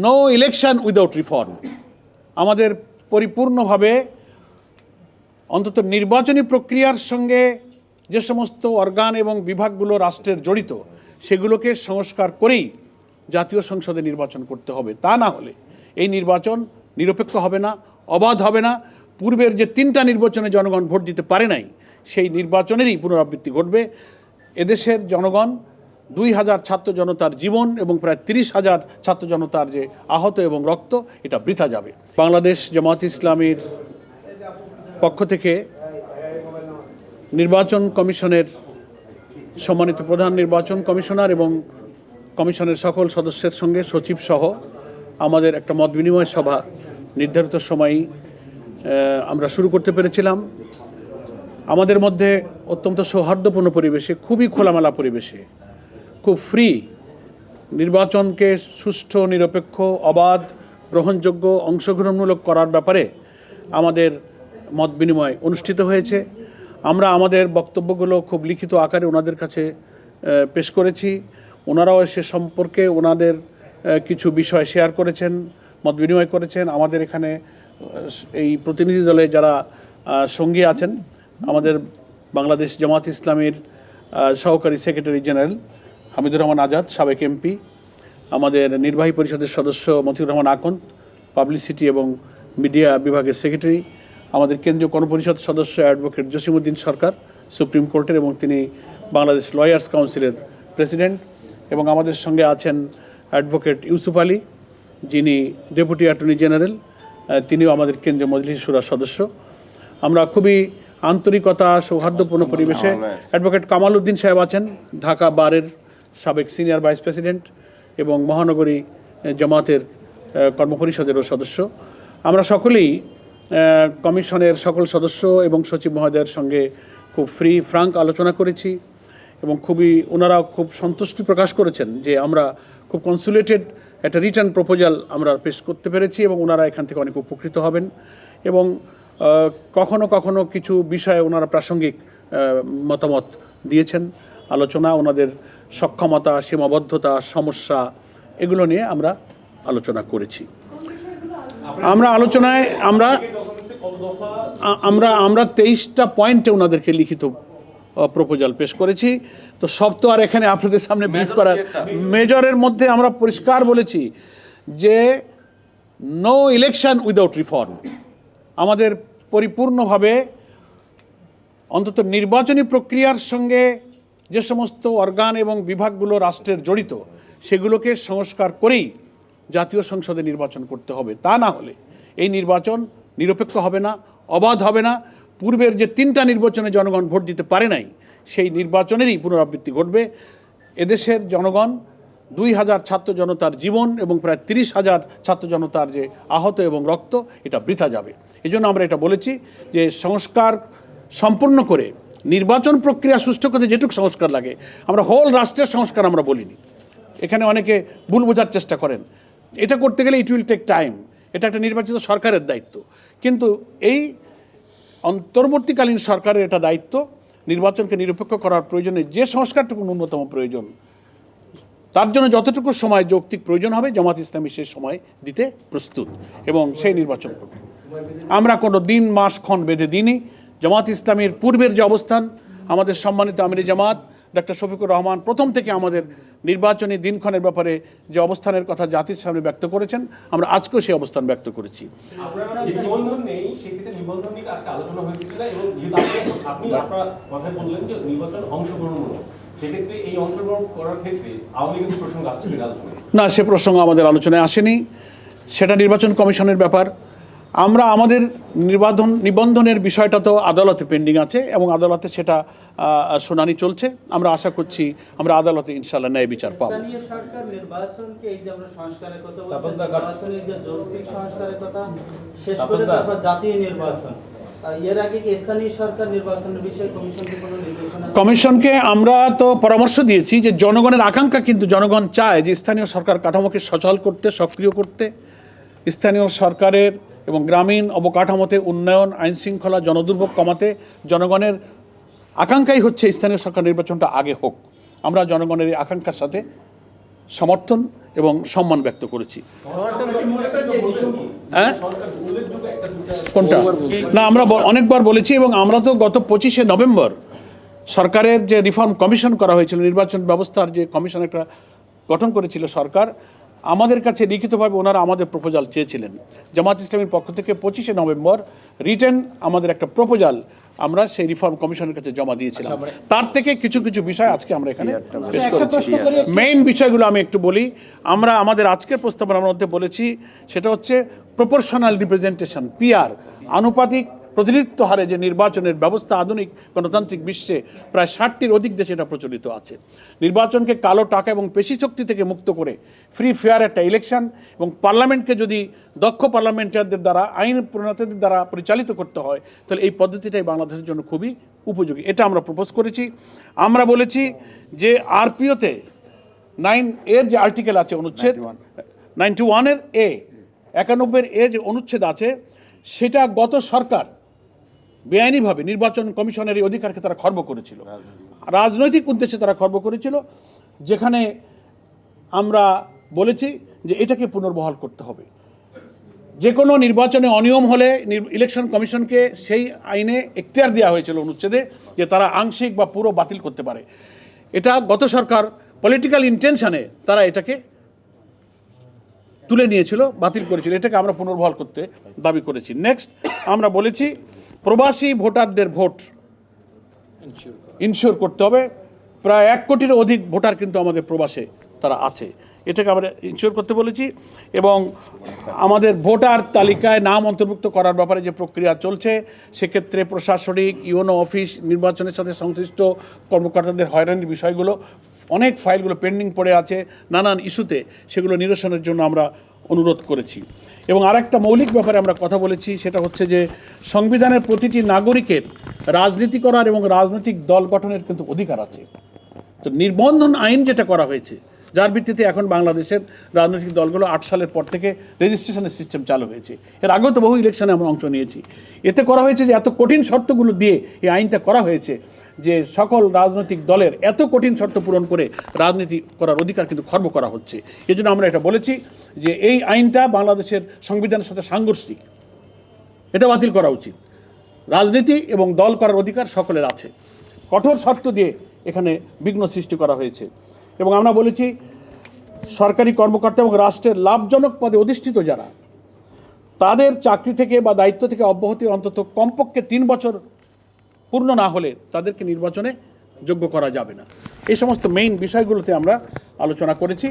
No election without reform. আমাদের পরিপূর্ণভাবে অন্তত নির্বাচনী প্রক্রিয়ার সঙ্গে যে সমস্ত অর্গান এবং বিভাগগুলো রাষ্ট্রের জড়িত সেগুলোকে সংস্কার করেই জাতীয় সংসদে নির্বাচন করতে হবে। তা না হলে এই নির্বাচন নিরপেক্ষ হবে না, অবাধ হবে না। পূর্বের যে 3টা নির্বাচনে জনগণ ভোট দিতে পারে নাই সেই নির্বাচনেরই পুনরাবৃত্তি ঘটবে। এদেশের জনগণ 2000 ছাত্র জনতার জীবন এবং প্রায় 30,000 ছাত্র জনতার যে আহত এবং রক্ত, এটা বৃথা যাবে। বাংলাদেশ জামাত ইসলামীর পক্ষ থেকে নির্বাচন কমিশনের সম্মানিত প্রধান নির্বাচন কমিশনার এবং কমিশনের সকল সদস্যের সঙ্গে সচিব সহ আমাদের একটা মত বিনিময় সভা নির্ধারিত সময়েই আমরা শুরু করতে পেরেছিলাম। আমাদের মধ্যে অত্যন্ত সৌহার্দ্যপূর্ণ পরিবেশে, খুবই খোলামেলা পরিবেশে, খুব ফ্রি নির্বাচনকে সুষ্ঠু, নিরপেক্ষ, অবাধ, গ্রহণযোগ্য, অংশগ্রহণমূলক করার ব্যাপারে আমাদের মত বিনিময় অনুষ্ঠিত হয়েছে। আমরা আমাদের বক্তব্যগুলো খুব লিখিত আকারে ওনাদের কাছে পেশ করেছি। ওনারাও সে সম্পর্কে ওনাদের কিছু বিষয় শেয়ার করেছেন, মত বিনিময় করেছেন। আমাদের এখানে এই প্রতিনিধি দলে যারা সঙ্গী আছেন, আমাদের বাংলাদেশ জামাত ইসলামীর সহকারী সেক্রেটারি জেনারেল হামিদুর রহমান আজাদ, সাবেক এমপি, আমাদের নির্বাহী পরিষদের সদস্য মতিউর রহমান আকন্দ, পাবলিসিটি এবং মিডিয়া বিভাগের সেক্রেটারি, আমাদের কেন্দ্রীয় কর্মপরিষদ সদস্য অ্যাডভোকেট জসিমউদ্দিন সরকার, সুপ্রিম কোর্টের, এবং তিনি বাংলাদেশ লয়ার্স কাউন্সিলের প্রেসিডেন্ট, এবং আমাদের সঙ্গে আছেন অ্যাডভোকেট ইউসুফ আলী, যিনি ডেপুটি অ্যাটর্নি জেনারেল, তিনিও আমাদের কেন্দ্রীয় মজলিস শুরার সদস্য। আমরা খুবই আন্তরিকতা, সৌহার্দ্যপূর্ণ পরিবেশে, অ্যাডভোকেট কামাল উদ্দিন সাহেব আছেন, ঢাকা বারের সাবেক সিনিয়র ভাইস প্রেসিডেন্ট এবং মহানগরী জামাতের কর্মপরিষদেরও সদস্য। আমরা সকলেই কমিশনের সকল সদস্য এবং সচিব মহোদয়ের সঙ্গে খুব ফ্রাঙ্ক আলোচনা করেছি এবং ওনারা খুব সন্তুষ্টি প্রকাশ করেছেন যে আমরা খুব কনসুলেটেড একটা রিটার্ন প্রপোজাল আমরা পেশ করতে পেরেছি এবং ওনারা এখান থেকে অনেক উপকৃত হবেন। এবং কখনো কখনো কিছু বিষয়ে ওনারা প্রাসঙ্গিক মতামত দিয়েছেন। আলোচনা, ওনাদের সক্ষমতা, সীমাবদ্ধতা, সমস্যা, এগুলো নিয়ে আমরা আলোচনা করেছি। আমরা আলোচনায় আমরা 23টা পয়েন্টে ওনাদেরকে লিখিত প্রপোজাল পেশ করেছি। তো সব তো আর এখানে আপনাদের সামনে ব্রিফ করার, মেজরের মধ্যে আমরা পরিষ্কার বলেছি যে নো ইলেকশন উইদাউট রিফর্ম। আমাদের পরিপূর্ণভাবে অন্তত নির্বাচনী প্রক্রিয়ার সঙ্গে যে সমস্ত অর্গান এবং বিভাগগুলো রাষ্ট্রের জড়িত সেগুলোকে সংস্কার করেই জাতীয় সংসদে নির্বাচন করতে হবে। তা না হলে এই নির্বাচন নিরপেক্ষ হবে না, অবাধ হবে না। পূর্বের যে 3টা নির্বাচনে জনগণ ভোট দিতে পারে নাই সেই নির্বাচনেরই পুনরাবৃত্তি ঘটবে। এদেশের জনগণ 2000 ছাত্র জনতার জীবন এবং প্রায় 30,000 ছাত্র জনতার যে আহত এবং রক্ত, এটা বৃথা যাবে। এই জন্য আমরা এটা বলেছি যে সংস্কার সম্পূর্ণ করে নির্বাচন প্রক্রিয়া সুষ্ঠু করতে যেটুকু সংস্কার লাগে, আমরা হোল রাষ্ট্রের সংস্কার আমরা বলিনি। এখানে অনেকে ভুল বোঝার চেষ্টা করেন। এটা করতে গেলে ইট উইল টেক টাইম, এটা একটা নির্বাচিত সরকারের দায়িত্ব। কিন্তু এই অন্তর্বর্তীকালীন সরকারের এটা দায়িত্ব নির্বাচনকে নিরপেক্ষ করার প্রয়োজনে যে সংস্কারটুকু ন্যূনতম প্রয়োজন, তার জন্য যতটুকু সময় যৌক্তিক প্রয়োজন হবে জামাত ইসলামী সেই সময় দিতে প্রস্তুত এবং সেই নির্বাচন করবে। আমরা কোনো দিন, মাস, ক্ষণ বেঁধে দিইনি। জামাত ইসলামীর পূর্বের যে অবস্থান, আমাদের সম্মানিত আমির জামাত ডক্টর শফিকুর রহমান প্রথম থেকে আমাদের নির্বাচনী দিনক্ষণের ব্যাপারে যে অবস্থানের কথা জাতির সামনে ব্যক্ত করেছেন, আমরা আজকেও সেই অবস্থান ব্যক্ত করেছি। না, সে প্রসঙ্গ আমাদের আলোচনায় আসেনি, সেটা নির্বাচন কমিশনের ব্যাপার। আমরা আমাদের নিবন্ধনের বিষয়টা তো আদালতে পেন্ডিং আছে এবং আদালতে সেটা শুনানি চলছে। আমরা আশা করছি আমরা আদালতে ইনশাআল্লাহ ন্যায় বিচার পাবো। স্থানীয় সরকার নির্বাচনকে এই যে আমরা সংস্কারের কথা বলছি, নির্বাচনের যে যৌক্তিক সংস্কারের কথা শেষ করে তারপর জাতীয় নির্বাচন, এর আগে কি স্থানীয় সরকার নির্বাচনের বিষয়ে কমিশনকে কোনো নির্দেশনা? কমিশনকে আমরা তো পরামর্শ দিয়েছি যে জনগণের আকাঙ্ক্ষা, কিন্তু জনগণ চায় যে স্থানীয় সরকার কাঠামোকে সচল করতে, সক্রিয় করতে, স্থানীয় সরকারের এবং গ্রামীণ অবকাঠামোতে উন্নয়ন, আইন শৃঙ্খলা, জনদুর্ভোগ কমাতে জনগণের আকাঙ্ক্ষাই হচ্ছে স্থানীয় সরকার নির্বাচনটা আগে হোক। আমরা জনগণের এই আকাঙ্ক্ষার সাথে সমর্থন এবং সম্মান ব্যক্ত করেছি। হ্যাঁ, কোনটা? না, আমরা অনেকবার বলেছি এবং আমরা তো গত 25শে নভেম্বর সরকারের যে রিফর্ম কমিশন করা হয়েছিল, নির্বাচন ব্যবস্থার যে কমিশন একটা গঠন করেছিল সরকার, আমাদের কাছে লিখিতভাবে ওনারা আমাদের প্রপোজাল চেয়েছিলেন। জামাত ইসলামীর পক্ষ থেকে 25শে নভেম্বর রিটেন আমাদের একটা প্রপোজাল আমরা সেই রিফর্ম কমিশনের কাছে জমা দিয়েছিলাম। তার থেকে কিছু কিছু বিষয় আজকে আমরা এখানে পেশ করেছি। মেইন বিষয়গুলো আমি একটু বলি। আমরা আমাদের আজকের প্রস্তাবনার মধ্যে বলেছি সেটা হচ্ছে প্রপোর্শনাল রিপ্রেজেন্টেশন, পিআর, আনুপাতিক প্রতিনিধিত্ব হারে যে নির্বাচনের ব্যবস্থা আধুনিক গণতান্ত্রিক বিশ্বে প্রায় 60টির অধিক দেশে এটা প্রচলিত আছে। নির্বাচনকে কালো টাকা এবং পেশি শক্তি থেকে মুক্ত করে ফ্রি ফেয়ার একটা ইলেকশন এবং পার্লামেন্টকে যদি দক্ষ পার্লামেন্টারদের দ্বারা, আইন প্রণেতাদের দ্বারা পরিচালিত করতে হয়, তাহলে এই পদ্ধতিটাই বাংলাদেশের জন্য খুবই উপযোগী। এটা আমরা প্রপোজ করেছি। আমরা বলেছি যে আরপিওতে 9A যে আর্টিকেল আছে, অনুচ্ছেদ 91-এর A, 91-এর A যে অনুচ্ছেদ আছে, সেটা গত সরকার বেআইনিভাবে নির্বাচন কমিশনের এই অধিকারকে তারা খর্ব করেছিল, রাজনৈতিক উদ্দেশ্যে তারা খর্ব করেছিল, যেখানে আমরা বলেছি যে এটাকে পুনর্বহাল করতে হবে। যে কোনো নির্বাচনে অনিয়ম হলে ইলেকশন কমিশনকে সেই আইনে এখতিয়ার দেওয়া হয়েছিল অনুচ্ছেদে যে তারা আংশিক বা পুরো বাতিল করতে পারে। এটা গত সরকার পলিটিক্যাল ইন্টেনশনে তারা এটাকে তুলে নিয়েছিল, বাতিল করেছিল। এটাকে আমরা পুনর্বহাল করতে দাবি করেছি। নেক্সট, আমরা বলেছি প্রবাসী ভোটারদের ভোট ইনশিওর করতে হবে। প্রায় 1 কোটিরও অধিক ভোটার কিন্তু আমাদের প্রবাসে তারা আছে, এটাকে আমরা ইনশিওর করতে বলেছি। এবং আমাদের ভোটার তালিকায় নাম অন্তর্ভুক্ত করার ব্যাপারে যে প্রক্রিয়া চলছে, সেক্ষেত্রে প্রশাসনিক ইউনো অফিস, নির্বাচনের সাথে সংশ্লিষ্ট কর্মকর্তাদের হয়রানির বিষয়গুলো, অনেক ফাইলগুলো পেন্ডিং পড়ে আছে নানান ইস্যুতে, সেগুলো নিরসনের জন্য আমরা অনুরোধ করেছি। এবং আরেকটা মৌলিক ব্যাপারে আমরা কথা বলেছি, সেটা হচ্ছে যে সংবিধানের প্রতিটি নাগরিকের রাজনীতি করার এবং রাজনৈতিক দল গঠনের কিন্তু অধিকার আছে। তো নিবন্ধন আইন যেটা করা হয়েছে, যার ভিত্তিতে এখন বাংলাদেশের রাজনৈতিক দলগুলো 8 সালের পর থেকে রেজিস্ট্রেশনের সিস্টেম চালু হয়েছে। এর আগেও তো বহু ইলেকশনে আমরা অংশ নিয়েছি। এতে করা হয়েছে যে এত কঠিন শর্তগুলো দিয়ে এই আইনটা করা হয়েছে যে সকল রাজনৈতিক দলের এত কঠিন শর্ত পূরণ করে রাজনীতি করার অধিকার কিন্তু খর্ব করা হচ্ছে। এজন্য আমরা এটা বলেছি যে এই আইনটা বাংলাদেশের সংবিধানের সাথে সাংঘর্ষিক, এটা বাতিল করা উচিত। রাজনীতি এবং দল করার অধিকার সকলের আছে। কঠোর শর্ত দিয়ে এখানে বিঘ্ন সৃষ্টি করা হয়েছে। এবং আমরা বলেছি সরকারি কর্মকর্তা এবং রাষ্ট্রের লাভজনক পদে অধিষ্ঠিত যারা, তাদের চাকরি থেকে বা দায়িত্ব থেকে অব্যাহতির অন্তত কমপক্ষে 3 বছর পূর্ণ না হলে তাদেরকে নির্বাচনে যোগ্য করা যাবে না। এই সমস্ত মেইন বিষয়গুলোতে আমরা আলোচনা করেছি।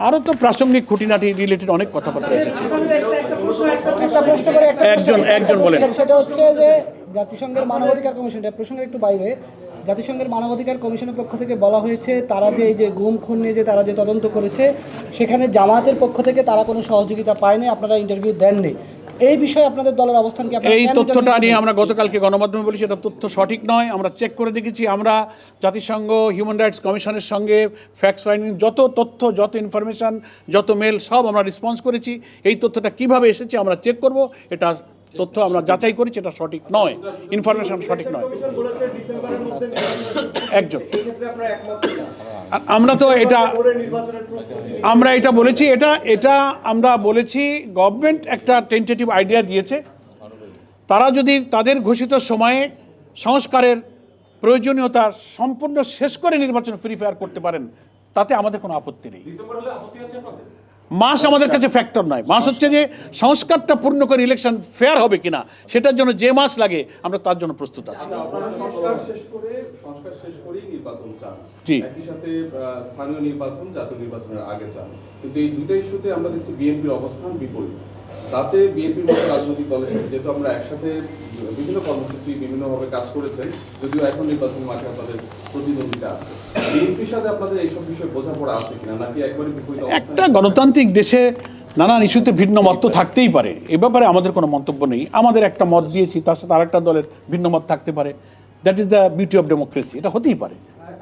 আরও তো প্রাসঙ্গিক খুঁটিনাটি রিলেটেড অনেক কথাবার্তা এসেছে। একজন বলেন। সেটা হচ্ছে যে জাতিসংঘের মানবাধিকার কমিশন, প্রসঙ্গের একটু বাইরে, জাতিসংঘের মানবাধিকার কমিশনের পক্ষ থেকে বলা হয়েছে তারা যে এই যে গুম খুন নিয়ে যে তারা যে তদন্ত করেছে, সেখানে জামাতের পক্ষ থেকে তারা কোনো সহযোগিতা পায়নি, আপনারা ইন্টারভিউ দেননি। এই বিষয়ে আপনাদের দলের অবস্থান কি? এই তথ্যটা নিয়ে আমরা গতকালকে গণমাধ্যমে বলেছি, এটা তথ্য সঠিক নয়। আমরা চেক করে দেখেছি। আমরা জাতিসংঘ হিউম্যান রাইটস কমিশনের সঙ্গে ফ্যাক্টস ফাইন্ডিং যত তথ্য, যত ইনফরমেশন, যত মেল সব আমরা রেসপন্স করেছি। এই তথ্যটা কিভাবে এসেছে আমরা চেক করব। এটা তথ্য আমরা যাচাই করেছি, এটা সঠিক নয়, ইনফরমেশন সঠিক নয়। একজন আমরা তো এটা বলেছি, এটা আমরা বলেছি গভর্নমেন্ট একটা টেন্টেটিভ আইডিয়া দিয়েছে। তারা যদি তাদের ঘোষিত সময়ে সংস্কারের প্রয়োজনীয়তা সম্পূর্ণ শেষ করে নির্বাচন ফ্রি ফেয়ার করতে পারেন, তাতে আমাদের কোনো আপত্তি নেই। মাস আমাদের কাছে ফ্যাক্টর নয়। মাস হচ্ছে যে সংস্কারটা পূর্ণ করে ইলেকশন ফেয়ার হবে কিনা, সেটার জন্য যে মাস লাগে আমরা তার জন্য প্রস্তুত আছি। সংস্কার শেষ করেই নির্বাচন চান, জি, একই সাথে স্থানীয় নির্বাচন, জাতীয় নির্বাচনের আগে চান, কিন্তু এই দুটো ইস্যুতে আমরা দেখছি বিএনপির অবস্থান বিপরীত। তাতে বিএনপির মতো রাজনৈতিক দলের সাথে যেহেতু আমরা একসাথে বিভিন্ন কর্মসূচি বিভিন্নভাবে কাজ করেছেন, যদিও এখন নির্বাচন মাঠে আপনাদের প্রতিদ্বন্দ্বিতা আছে, বিএনপির সাথে আপনাদের এইসব বিষয়ে বোঝাপড়া আছে কিনা, নাকি একবারে বিপরীত? একটা গণতান্ত্রিক দেশে নানান ইস্যুতে ভিন্ন মত তো থাকতেই পারে, এ ব্যাপারে আমাদের কোনো মন্তব্য নেই। আমাদের একটা মত দিয়েছি, তার সাথে আরেকটা দলের ভিন্ন মত থাকতে পারে। That is the beauty of democracy, এটা হতেই পারে।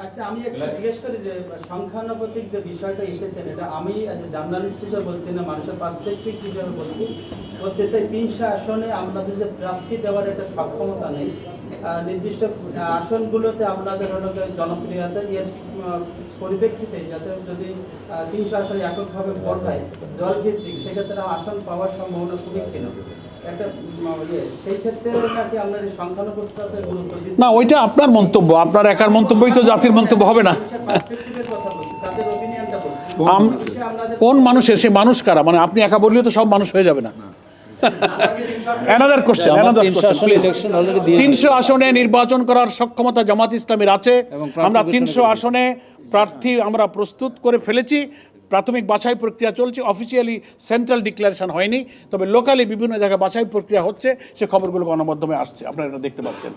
আচ্ছা, আমি একটু জিজ্ঞেস করি যে সংখ্যানুপাতিক যে বিষয়টা এসেছেন, এটা আমি জার্নালিস্ট হিসেবে বলছি না, মানুষের পার্সপেক্টিভ হিসেবে বলছি। বলতে চাই 300 আসনে আমাদের যে প্রার্থী দেওয়ার একটা সক্ষমতা নেই, নির্দিষ্ট আসনগুলোতে আপনাদের হলো গিয়ে জনপ্রিয়তা এর পরিপ্রেক্ষিতে যাতে যদি 300 আসন এককভাবে ভোট হয় দল ভিত্তিক, সেক্ষেত্রে আসন পাওয়ার সম্ভাবনা খুবই ক্ষীণ। একটা সেই ক্ষেত্রে নাকি আপনার এই সংখ্যানুপাতে গুরুত্ব দিচ্ছেন? না, ওইটা আপনার মন্তব্য, আপনার একার মন্তব্যই তো জাতির মন্তব্য হবে না। পার্সপেক্টিভের কথা বলছি, তাদের অপিনিয়নটা বলছি। কোন মানুষের, সে মানুষ কারা? মানে আপনি একা বললেও তো সব মানুষ হয়ে যাবে না। অ্যানাদার কোশ্চেন, 300 আসনে নির্বাচন করার সক্ষমতা জামাত ইসলামের আছে। আমরা 300 আসনে প্রার্থী আমরা প্রস্তুত করে ফেলেছি। প্রাথমিক বাছাই প্রক্রিয়া চলছে, অফিসিয়ালি সেন্ট্রাল ডিক্লারেশন হয়নি, তবে লোকালি বিভিন্ন জায়গায় বাছাই প্রক্রিয়া হচ্ছে, সে খবরগুলো গণমাধ্যমে আসছে, আপনারা এটা দেখতে পাচ্ছেন।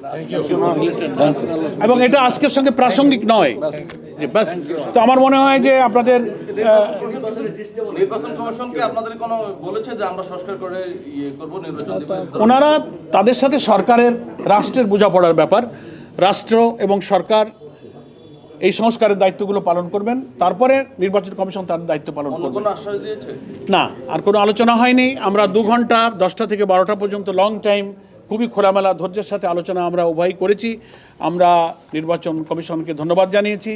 এবং এটা আজকের সঙ্গে প্রাসঙ্গিক নয় যে বাস। তো আমার মনে হয় যে আপনাদের নির্বাচন কমিশনকে আপনাদের কোনো বলেছে যে আমরা সংস্কার করে করব নির্বাচন দিব? ওনারা তাদের সাথে সরকারের, রাষ্ট্রের বোঝাপড়ার ব্যাপার, রাষ্ট্র এবং সরকার এই সংস্কারের দায়িত্বগুলো পালন করবেন, তারপরে নির্বাচন কমিশন তার দায়িত্ব পালন করবে। কোনো আশ্বাস দিয়েছে? না, আর কোনো আলোচনা হয়নি। আমরা 2 ঘন্টা 10টা থেকে 12টা পর্যন্ত লং টাইম খুবই খোলামেলা ধৈর্যের সাথে আলোচনা আমরা উভয়ই করেছি। আমরা নির্বাচন কমিশনকে ধন্যবাদ জানিয়েছি।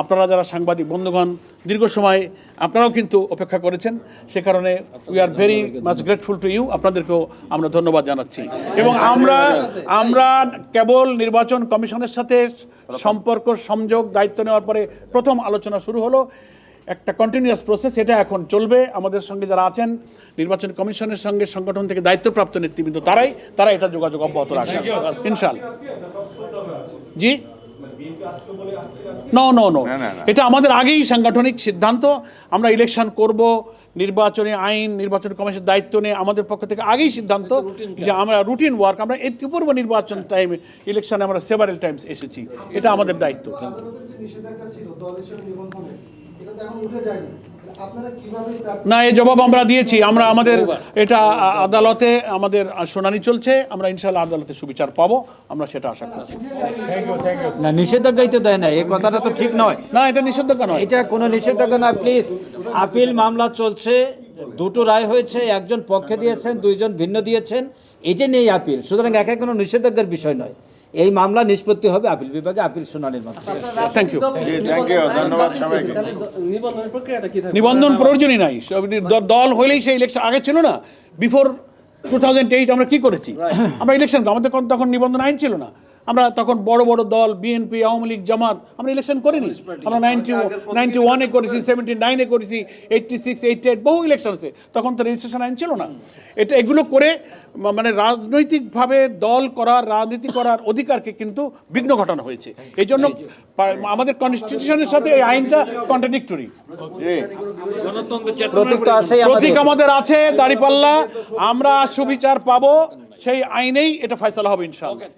আপনারা যারা সাংবাদিক বন্ধুগণ দীর্ঘ সময় আপনারাও কিন্তু অপেক্ষা করেছেন, সে কারণে we are very much grateful to you. আপনাদেরকেও আমরা ধন্যবাদ জানাচ্ছি। এবং আমরা কেবল নির্বাচন কমিশনের সাথে সম্পর্ক, সংযোগ, দায়িত্ব নেওয়ার পরে প্রথম আলোচনা শুরু হলো। একটা কন্টিনিউয়াস প্রসেস, এটা এখন চলবে। আমাদের সঙ্গে যারা আছেন নির্বাচন কমিশনের সঙ্গে, সংগঠন থেকে দায়িত্বপ্রাপ্ত নেতৃবৃন্দ, তারা এটা যোগাযোগ অব্যাহত রাখেন ইনশাআল্লাহ। জি, নো, এটা আমাদের আগেই সাংগঠনিক সিদ্ধান্ত। আমরা ইলেকশন করব, নির্বাচনে আইন, নির্বাচন কমিশনের দায়িত্ব নিয়ে আমাদের পক্ষ থেকে আগেই সিদ্ধান্ত যে আমরা রুটিন ওয়ার্ক, আমরা এর পূর্ব নির্বাচন টাইমে ইলেকশনে আমরা সেভারেল টাইমস এসেছি, এটা আমাদের দায়িত্ব। না, এই জবাব আমরা দিয়েছি। আমাদের এটা আদালতে আমাদের শুনানি চলছে, আমরা ইনশাআল্লাহ আদালতে সুবিচার পাবো, আমরা সেটা আশা করছি। না, নিষেধাজ্ঞাই তো দেয় না, এই কথাটা তো ঠিক নয়। না, এটা নিষেধাজ্ঞা নয়, এটা কোনো নিষেধাজ্ঞা নয়। প্লিজ, আপিল মামলা চলছে, 2টো রায় হয়েছে, একজন পক্ষে দিয়েছেন, 2জন ভিন্ন দিয়েছেন, এটা নিয়েই আপিল। সুতরাং একা কোনো নিষেধাজ্ঞার বিষয় নয়। এই মামলা নিষ্পত্তি হবে আপিল বিভাগে, আপিল শুনানির মাধ্যমে। Thank you. ধন্যবাদ সবাইকে। নিবন্ধন প্রয়োজনই নাই, দল হইলেই সেই ইলেকশন আগে ছিল না। বিফোর 2008 আমরা কি করেছি? আমরা ইলেকশন, আমাদের তখন নিবন্ধন আইন ছিল না। আমরা তখন বড় বড় দল, বিএনপি, আওয়ামী লীগ, জামাত, আমরা ইলেকশন করিনি। আমরা 91-এ করেছি, 79-এ করেছি, 86, 88 বহু ইলেকশন আছে। তখন তো রেজিস্ট্রেশন আইন ছিল না। এগুলো করে মানে রাজনৈতিকভাবে দল করার, রাজনীতি করার অধিকারকে কিন্তু বিঘ্ন ঘটানো হয়েছে। এই জন্য আমাদের কনস্টিটিউশনের সাথে এই আইনটা কন্ট্রাডিক্টরি। প্রতীক আমাদের আছে, দাঁড়িপাল্লা, আমরা সুবিচার পাবো, সেই আইনেই এটা ফয়সালা হবে ইনশাআল্লাহ।